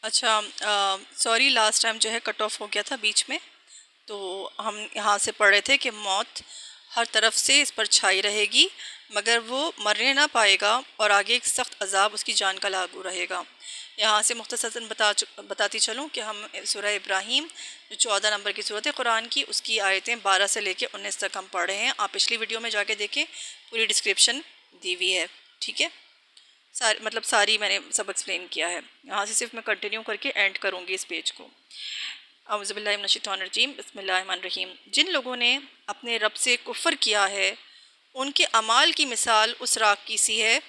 अच्छा, sorry, last time जो है कट ऑफ हो गया था बीच में। तो हम यहाँ से पढ़ रहे थे कि मौत हर तरफ से इस पर छाई रहेगी, मगर वो मरने ना पाएगा और आगे एक सख्त अजाब उसकी जान का लागू रहेगा। यहाँ से मुख्तसरन बताती चलूँ कि हम सूरह इब्राहीम जो 14 नंबर की सूरत है कुरान की, उसकी आयतें 12 से लेकर 19 तक हम पढ़ रहे हैं। आप पिछली वीडियो में जाके देखें, पूरी डिस्क्रिप्शन दी हुई है। ठीक है, सारी मैंने सब एक्सप्लेन किया है। यहाँ से सिर्फ मैं कंटिन्यू करके एंड करूँगी इस पेज को। औज़ुबिल्लाहिमिनश्शैतानिर्रजीम, बिस्मिल्लाहिर्रहमानिर्रहीम। जिन लोगों ने अपने रब से कुफ़र किया है, उनके अमाल की मिसाल उस राख की सी है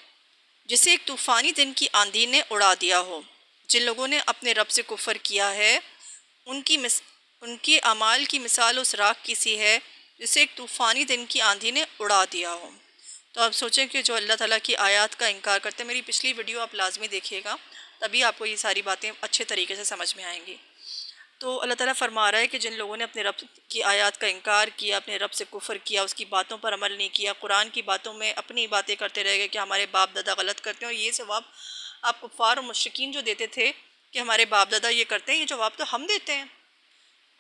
जिसे एक तूफ़ानी दिन की आंधी ने उड़ा दिया हो। जिन लोगों ने अपने रब से कुफ़र किया है, उनके अमाल की मिसाल उस राख की सी है जिसे एक तूफ़ानी दिन की आंधी ने उड़ा दिया हो। तो आप सोचें कि जो अल्लाह ताला की आयत का इनकार करते हैं, मेरी पिछली वीडियो आप लाजमी देखिएगा, तभी आपको ये सारी बातें अच्छे तरीके से समझ में आएंगी। तो अल्लाह ताला फरमा रहा है कि जिन लोगों ने अपने रब की आयत का इनकार किया, अपने रब से कुफ़र किया, उसकी बातों पर अमल नहीं किया, कुरान की बातों में अपनी बातें करते रह गए कि हमारे बाप दादा गलत करते हैं, और ये जवाब आप कुफ़ार और मुश्रिकीन जो देते थे कि हमारे बाप दादा ये करते हैं, ये जवाब तो हम देते हैं।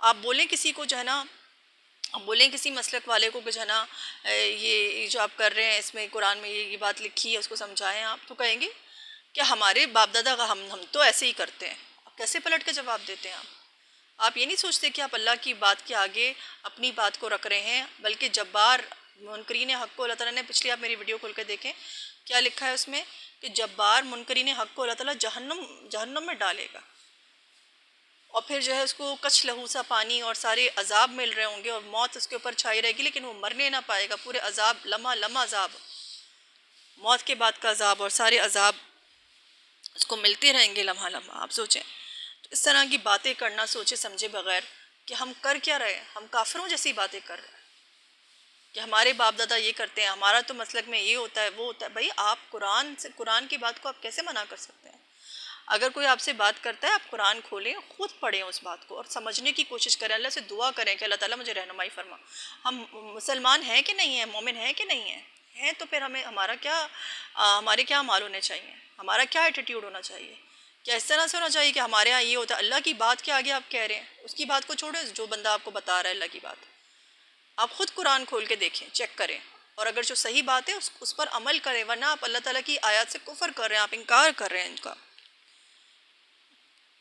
आप बोलें किसी को जो है ना, अब बोलें किसी मसलक वाले को कि जो है ना, ये जो आप कर रहे हैं इसमें कुरान में ये बात लिखी है, उसको समझाएं आप, तो कहेंगे कि हमारे बाप दादा का हम तो ऐसे ही करते हैं। आप कैसे पलट के जवाब देते हैं? आप ये नहीं सोचते कि आप अल्लाह की बात के आगे अपनी बात को रख रहे हैं, बल्कि जब्बार मुनकरीन हक़ को अल्लाह ताला ने, पिछली आप मेरी वीडियो खोल कर देखें, क्या लिखा है उसमें कि जब्बार मुनकरीन हक़ को अल्लाह ताला जहन्नम में डालेगा, और फिर जो है उसको कच लहू सा पानी और सारे अजाब मिल रहे होंगे और मौत उसके ऊपर छाई रहेगी, लेकिन वो मरने ना पाएगा। पूरे अजाब, लम्हा लम्हा अजाब, मौत के बाद का अजाब और सारे अजाब उसको मिलते रहेंगे लम्हा लम्हा। आप सोचें, तो इस तरह की बातें करना सोचे समझे बगैर कि हम कर क्या रहे हैं, हम काफिरों जैसी बातें कर रहे हैं कि हमारे बाप दादा ये करते हैं, हमारा तो मसलक में ये होता है वो होता है। भाई, आप कुरान की बात को आप कैसे मना कर सकते हैं? अगर कोई आपसे बात करता है, आप कुरान खोलें, खुद पढ़ें उस बात को और समझने की कोशिश करें, अल्लाह से दुआ करें कि अल्लाह ताला मुझे रहनुमाई फरमा। हम मुसलमान हैं कि नहीं हैं, मोमिन हैं कि नहीं हैं तो फिर हमें हमारे क्या अमाल होने चाहिए, हमारा क्या एटीट्यूड होना चाहिए? क्या इस तरह से होना चाहिए कि हमारे यहाँ ये होता है, अल्लाह की बात के आगे आप कह रहे हैं, उसकी बात को छोड़े, जो बंदा आपको बता रहा है अल्लाह की बात, आप खुद कुरान खोल के देखें, चेक करें, और अगर जो सही बात है उस पर अमल करें, वरना आप अल्लाह ताला की आयत से कुफर कर रहे हैं, आप इनकार कर रहे हैं इनका।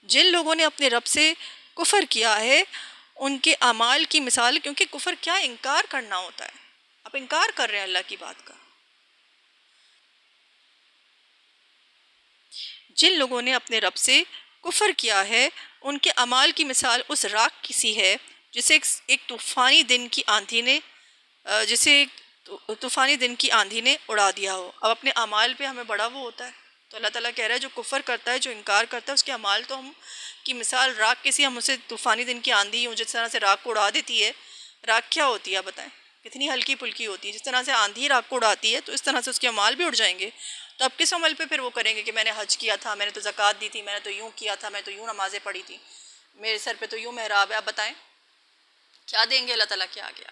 जिन लोगों ने अपने रब से कुफर किया है, उनके अमाल की मिसाल, क्योंकि कुफर क्या, इनकार करना होता है। आप इनकार कर रहे हैं अल्लाह की बात का। जिन लोगों ने अपने रब से कुफर किया है, उनके अमाल की मिसाल उस राख की सी है जिसे एक तूफ़ानी दिन की आंधी ने जिसे एक तूफ़ानी दिन की आंधी ने उड़ा दिया हो। अब अपने अमाल पे हमें बड़ा वो होता है, तो अल्लाह ताला कह रहा है जो कुफर करता है, जो इनकार करता है, उसके अमाल तो हम की मिसाल राख की सी, हम उसे तूफ़ानी दिन की आंधी हो जिस तरह से राख को उड़ा देती है। राख क्या होती है बताएं, कितनी हल्की फुल्की होती है। जिस तरह से आंधी राख को उड़ाती है, तो इस तरह से उसके अमाल भी उड़ जाएंगे। तो अब किस अमल पे फिर वो करेंगे कि मैंने हज किया था, मैंने तो ज़कात दी थी, मैंने तो यूँ किया था, मैं तो यूँ नमाज़ें पढ़ी थी, मेरे सर पे तो यूँ मेहराब है। आप बताएं क्या देंगे अल्लाह ताला के आगे?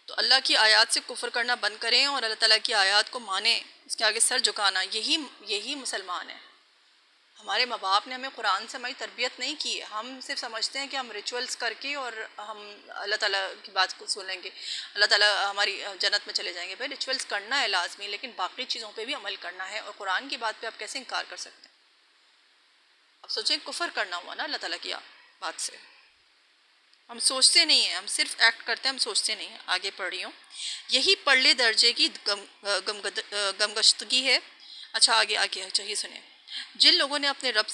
तो अल्लाह की आयत से कुफ्र करना बंद करें और अल्लाह ताला की आयत को माने, उसके आगे सर झुकाना, यही मुसलमान है। हमारे माँ बाप ने हमें कुरान से हमारी तरबियत नहीं की है। हम सिर्फ समझते हैं कि हम रिचुअल्स करके और हम अल्लाह ताला की बात को सुन लेंगे, अल्लाह ताला हमारी जन्नत में चले जाएंगे। भाई, रिचुअल्स करना है लाजमी, लेकिन बाकी चीज़ों पे भी अमल करना है, और कुरान की बात पे आप कैसे इनकार कर सकते हैं? आप सोचें, कुफर करना हुआ ना अल्लाह ताला की बात से। हम सोचते नहीं हैं, हम सिर्फ एक्ट करते हैं, हम सोचते नहीं हैं। आगे पढ़ रही हूँ। यही परले दर्जे की गमगश्तगी है। अच्छा, आगे आगे चाहिए सुने। जिन लोगों ने अपने रब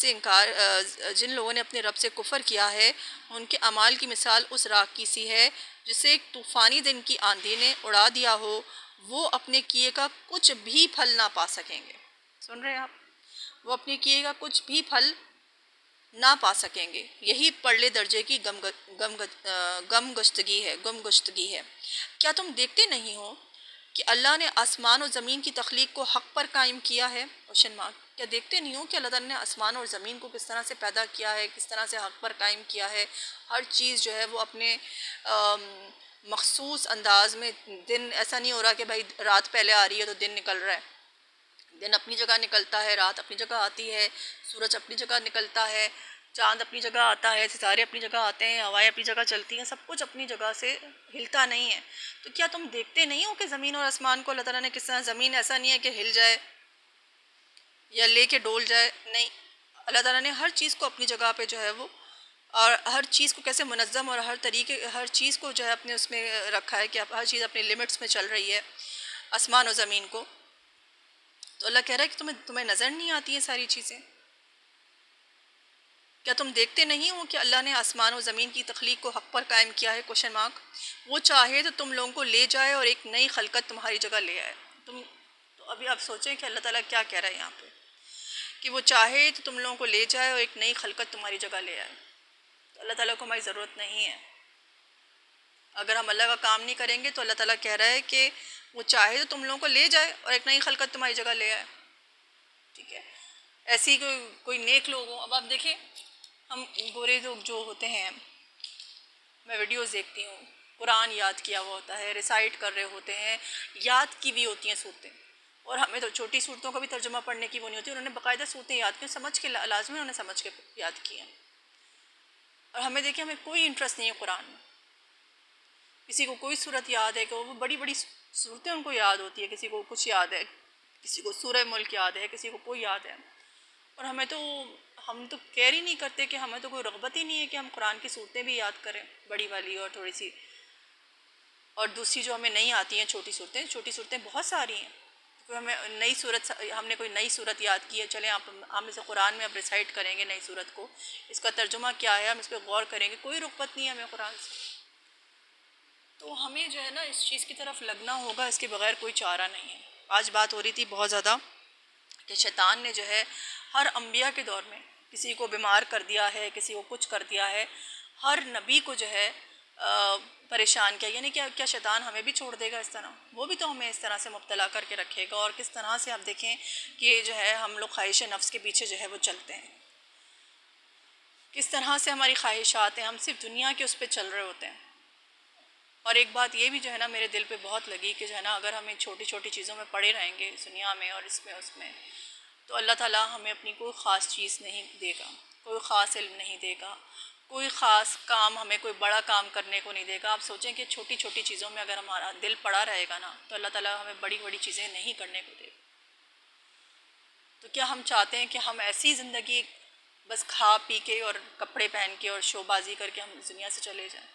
से कुफर किया है, उनके अमाल की मिसाल उस राख की सी है जिसे एक तूफ़ानी दिन की आंधी ने उड़ा दिया हो। वो अपने किए का कुछ भी फल ना पा सकेंगे। सुन रहे हैं आप? वो अपने किए का कुछ भी फल ना पा सकेंगे। यही परले दर्जे की गमगश्तगी है। क्या तुम देखते नहीं हो कि अल्लाह ने आसमान और ज़मीन की तख्लीक को हक़ पर कायम किया है? Question mark. क्या देखते नहीं हो कि अल्लाह ताला ने आसमान और ज़मीन को किस तरह से पैदा किया है, किस तरह से हक़ पर कायम किया है? हर चीज़ जो है वो अपने मखसूस अंदाज में, दिन ऐसा नहीं हो रहा कि भाई रात पहले आ रही है तो दिन निकल रहा है, दिन अपनी जगह निकलता है, रात अपनी जगह आती है, सूरज अपनी जगह निकलता है, चाँद अपनी जगह आता है, सितारे अपनी जगह आते हैं, हवाएं अपनी जगह चलती हैं, सब कुछ अपनी जगह से हिलता नहीं है। तो क्या तुम देखते नहीं हो कि ज़मीन और आसमान को अल्लाह ताला ने किस तरह, ज़मीन ऐसा नहीं है कि हिल जाए या लेके डोल जाए, नहीं, अल्लाह ताला ने हर चीज़ को अपनी जगह पे जो है वो, और हर चीज़ को कैसे मुनज़्ज़म और हर तरीके, हर चीज़ को जो है अपने उसमें रखा है कि हर चीज़ अपने लिमिट्स में चल रही है, आसमान और ज़मीन को। तो अल्लाह कह रहा है कि तुम्हें तुम्हें नज़र नहीं आती हैं सारी चीज़ें? क्या तुम देखते नहीं हो कि अल्लाह ने आसमान और ज़मीन की तख्लीक को हक़ पर कायम किया है? Question mark. वो चाहे तो तुम लोगों को ले जाए और एक नई खलकत तुम्हारी जगह ले आए। तुम तो अभी आप सोचें कि अल्लाह ताला क्या कह रहा है यहाँ पे, कि वो चाहे तो तुम लोगों को ले जाए और एक नई खलकत तुम्हारी जगह ले आए। तो अल्लाह ताला को हमारी ज़रूरत नहीं है। अगर हम अल्लाह का काम नहीं करेंगे तो अल्लाह ताला कह रहा है कि वो चाहे तो तुम लोगों को ले जाए और एक नई खलकत तुम्हारी जगह ले आए। ठीक है, ऐसी कोई नेक लोग हों। अब आप देखें, हम गोरे लोग जो होते हैं, मैं वीडियोस देखती हूँ, कुरान याद किया हुआ होता है, रिसाइट कर रहे होते हैं, याद की भी होती हैं सूरतें, और हमें तो छोटी सूरतों का भी तर्जुमा पढ़ने की वो नहीं होती, उन्होंने बाकायदा सूरतें याद की, समझ के लाजमी उन्होंने समझ के याद की हैं। और हमें देखिए, हमें कोई इंटरेस्ट नहीं है कुरान में। किसी को कोई सूरत याद है कि वो बड़ी बड़ी सूरतें उनको याद होती है, किसी को कुछ याद है, किसी को सूरह मुल्क याद है, किसी को कोई याद है, और हमें तो, हम तो केयर ही नहीं करते कि हमें तो कोई रग़बत ही नहीं है कि हम कुरान की सूरतें भी याद करें, बड़ी वाली और थोड़ी सी, और दूसरी जो हमें नहीं आती हैं छोटी सूरतें बहुत सारी हैं। कोई हमें नई सूरत, हमने कोई नई सूरत याद की है, चलें आप हम इसे कुरान में अब रिसाइट करेंगे नई सूरत को, इसका तर्जुमा क्या है, हम इस पर गौर करेंगे, कोई रग़बत नहीं है हमें कुरान से। तो हमें जो है ना इस चीज़ की तरफ लगना होगा, इसके बगैर कोई चारा नहीं है। आज बात हो रही थी बहुत ज़्यादा कि शैतान ने जो है हर अंबिया के दौर में किसी को बीमार कर दिया है, किसी को कुछ कर दिया है, हर नबी को जो है परेशान किया। यानी क्या क्या शैतान हमें भी छोड़ देगा इस तरह? वो भी तो हमें इस तरह से मुब्तला करके रखेगा। और किस तरह से आप देखें कि जो है हम लोग ख्वाहिश नफ्स के पीछे जो है वो चलते हैं, किस तरह से हमारी ख्वाहिशात हैं, हम सिर्फ दुनिया के उस पर चल रहे होते हैं। और एक बात ये भी जो है ना मेरे दिल पे बहुत लगी कि जो है ना, अगर हम इन छोटी छोटी चीज़ों में पड़े रहेंगे इस दुनिया में और इसमें उसमें, तो अल्लाह ताला हमें अपनी कोई ख़ास चीज़ नहीं देगा, कोई ख़ास इल्म नहीं देगा, कोई ख़ास काम, हमें कोई बड़ा काम करने को नहीं देगा। आप सोचें कि छोटी छोटी चीज़ों में अगर हमारा दिल पड़ा रहेगा ना, तो अल्लाह ताला हमें बड़ी बड़ी चीज़ें नहीं करने को देगा। तो क्या हम चाहते हैं कि हम ऐसी ज़िंदगी बस खा पी के और कपड़े पहन के और शोबाजी करके हम इस दुनिया से चले जाएं?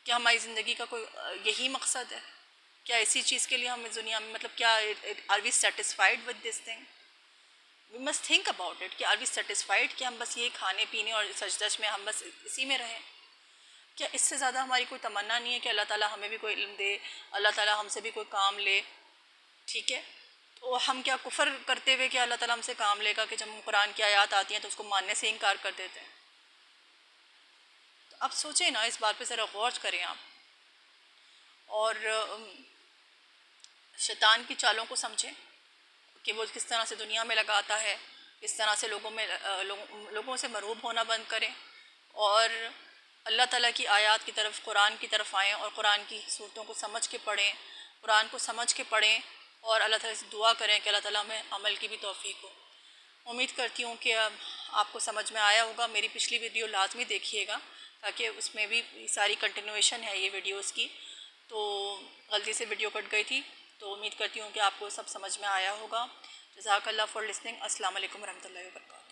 क्या हमारी ज़िंदगी का कोई यही मकसद है? क्या इसी चीज़ के लिए हम इस दुनिया में, मतलब क्या are we satisfied with this thing? We must think about it कि आर वी सेटिस्फाइड कि हम बस ये खाने पीने और सच में हम बस इसी में रहें? क्या इससे ज़्यादा हमारी कोई तमन्ना नहीं है कि अल्लाह ताला हमें भी कोई इल्म दे, अल्लाह ताला हमसे भी कोई काम ले? ठीक है, तो हम क्या कुफर करते हुए क्या अल्लाह ताला हमसे काम लेगा कि जब हम कुरान की आयत आती हैं तो उसको मानने से इनकार कर देते हैं? तो आप सोचें ना, इस बात पे ज़रा गौर करें आप, और शैतान की चालों को समझें कि वो किस तरह से दुनिया में लगाता है, किस तरह से लोगों में लोगों से मरूब होना बंद करें, और अल्लाह ताला की आयत की तरफ, कुरान की तरफ आएँ और कुरान की सूरतों को समझ के पढ़ें, कुरान को समझ के पढ़ें, और अल्लाह ताला से दुआ करें कि अल्लाह ताला हमें अमल की भी तौफीक हो। उम्मीद करती हूँ कि अब आपको समझ में आया होगा। मेरी पिछली वीडियो लाजमी देखिएगा, ताकि उसमें भी सारी कंटिन्यूएशन है ये वीडियोस की। तो गलती से वीडियो कट गई थी, तो उम्मीद करती हूँ कि आपको सब समझ में आया होगा। जज़ाकल्लाह फॉर लिसनिंग। अस्सलाम वालेकुम रहमतुल्लाहि व बरकातहू।